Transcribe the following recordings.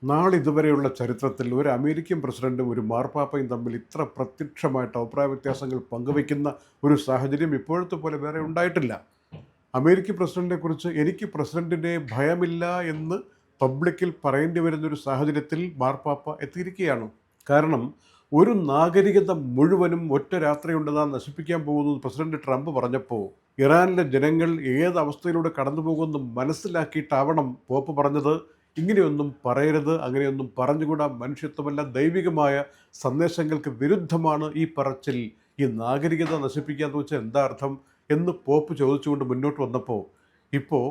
നാളിതുവരെയുള്ള ചരിത്രത്തിൽ ഒരു അമേരിക്കൻ പ്രസിഡന്റും ഒരു മാർപ്പാപ്പയും തമ്മിൽ ഇത്ര പ്രത്യക്ഷമായിട്ട് അഭിപ്രായ വ്യത്യാസങ്ങൾ പങ്കുവയ്ക്കുന്ന ഒരു സാഹചര്യം ഇപ്പോഴത്തെ പോലെ വേറെ ഉണ്ടായിട്ടില്ല. അമേരിക്കൻ പ്രസിഡന്റിനെക്കുറിച്ച് എനിക്ക് പ്രസിഡന്റിനെ ഭയമില്ല എന്ന് പബ്ലിക്കിൽ പറയേണ്ടി വരുന്നൊരു സാഹചര്യത്തിൽ മാർപ്പാപ്പ എത്തിയിരിക്കുകയാണ്. കാരണം ഒരു നാഗരികത മുഴുവനും ഒറ്റ രാത്രി കൊണ്ട് നാം നശിപ്പിക്കാൻ പോകുന്നു പ്രസിഡന്റ് ട്രംപ് പറഞ്ഞപ്പോൾ ഇറാനിലെ ജനങ്ങൾ ഏത് അവസ്ഥയിലൂടെ കടന്നു പോകുമെന്ന് മനസ്സിലാക്കിയിട്ടാവണം പോപ്പ് പറഞ്ഞത്. ഇങ്ങനെയൊന്നും പറയരുത്, അങ്ങനെയൊന്നും പറഞ്ഞുകൂടാ, മനുഷ്യത്വമല്ല, ദൈവികമായ സന്ദേശങ്ങൾക്ക് വിരുദ്ധമാണ് ഈ പറച്ചിൽ, ഈ നാഗരികത നശിപ്പിക്കാന്ന് വെച്ചാൽ എന്താ അർത്ഥം എന്ന് പോപ്പ് ചോദിച്ചുകൊണ്ട് മുന്നോട്ട് വന്നപ്പോൾ ഇപ്പോൾ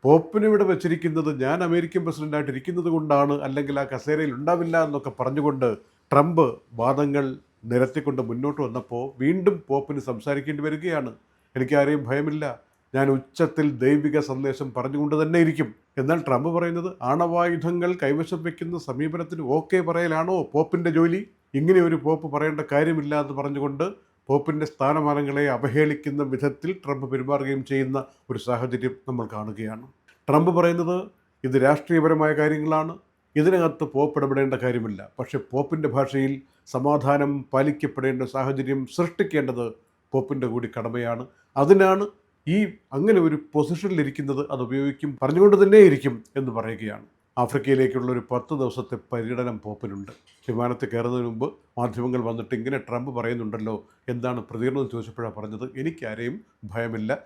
പോപ്പിനിവിടെ വെച്ചിരിക്കുന്നത് ഞാൻ അമേരിക്കൻ പ്രസിഡൻ്റായിട്ട് ഇരിക്കുന്നത് കൊണ്ടാണ്, അല്ലെങ്കിൽ ആ കസേരയിൽ ഉണ്ടാവില്ല എന്നൊക്കെ പറഞ്ഞുകൊണ്ട് ട്രംപ് വാദങ്ങൾ നിരത്തിക്കൊണ്ട് മുന്നോട്ട് വന്നപ്പോൾ വീണ്ടും പോപ്പിന് സംസാരിക്കേണ്ടി വരികയാണ്. എനിക്കാരെയും ഭയമില്ല, ഞാൻ ഉച്ചത്തിൽ ദൈവിക സന്ദേശം പറഞ്ഞുകൊണ്ട് തന്നെ ഇരിക്കും. എന്നാൽ ട്രംപ് പറയുന്നത് ആണവായുധങ്ങൾ കൈവശം വയ്ക്കുന്ന സമീപനത്തിന് ഓക്കെ പറയലാണോ പോപ്പിൻ്റെ ജോലി? ഇങ്ങനെ ഒരു പോപ്പ് പറയേണ്ട കാര്യമില്ല എന്ന് പറഞ്ഞുകൊണ്ട് പോപ്പിൻ്റെ സ്ഥാനമാനങ്ങളെ അവഹേളിക്കുന്ന വിധത്തിൽ ട്രംപ് പെരുമാറുകയും ചെയ്യുന്ന ഒരു സാഹചര്യം നമ്മൾ കാണുകയാണ്. ട്രംപ് പറയുന്നത് ഇത് രാഷ്ട്രീയപരമായ കാര്യങ്ങളാണ്, ഇതിനകത്ത് പോപ്പ് ഇടപെടേണ്ട കാര്യമില്ല. പക്ഷേ പോപ്പിൻ്റെ ഭാഷയിൽ സമാധാനം പാലിക്കപ്പെടേണ്ട സാഹചര്യം സൃഷ്ടിക്കേണ്ടത് പോപ്പിൻ്റെ കൂടി കടമയാണ്. അതിനാണ് ഈ അങ്ങനെ ഒരു പൊസിഷനിലിരിക്കുന്നത്, അത് ഉപയോഗിക്കും, പറഞ്ഞുകൊണ്ട് തന്നെ ഇരിക്കും എന്ന് പറയുകയാണ്. ആഫ്രിക്കയിലേക്കുള്ള ഒരു 10 ദിവസത്തെ പര്യടനം പോപ്പിനുണ്ട്. വിമാനത്തിൽ കയറുന്നതിന് മുമ്പ് മാധ്യമങ്ങൾ വന്നിട്ട് ഇങ്ങനെ ട്രംപ് പറയുന്നുണ്ടല്ലോ, എന്താണ് പ്രതികരണം എന്ന് ചോദിച്ചപ്പോഴാണ് പറഞ്ഞത്, എനിക്കാരെയും ഭയമില്ല,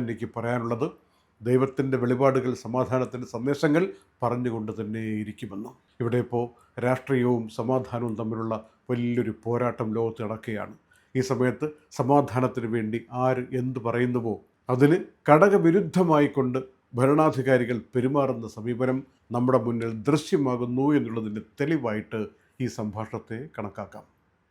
എനിക്ക് പറയാനുള്ളത് ദൈവത്തിൻ്റെ വെളിപാടുകൾ, സമാധാനത്തിൻ്റെ സന്ദേശങ്ങൾ പറഞ്ഞുകൊണ്ട് തന്നെ ഇരിക്കുമെന്ന്. ഇവിടെ ഇപ്പോൾ രാഷ്ട്രീയവും സമാധാനവും തമ്മിലുള്ള വലിയൊരു പോരാട്ടം ലോകത്ത് നടക്കുകയാണ്. ഈ സമയത്ത് സമാധാനത്തിന് വേണ്ടി ആര് എന്ത് പറയുന്നുവോ അതിന് ഘടകവിരുദ്ധമായിക്കൊണ്ട് ഭരണാധികാരികൾ പെരുമാറുന്ന സമീപനം നമ്മുടെ മുന്നിൽ ദൃശ്യമാകുന്നു എന്നുള്ളതിൻ്റെ തെളിവായിട്ട് ഈ സംഭാഷണത്തെ കണക്കാക്കാം.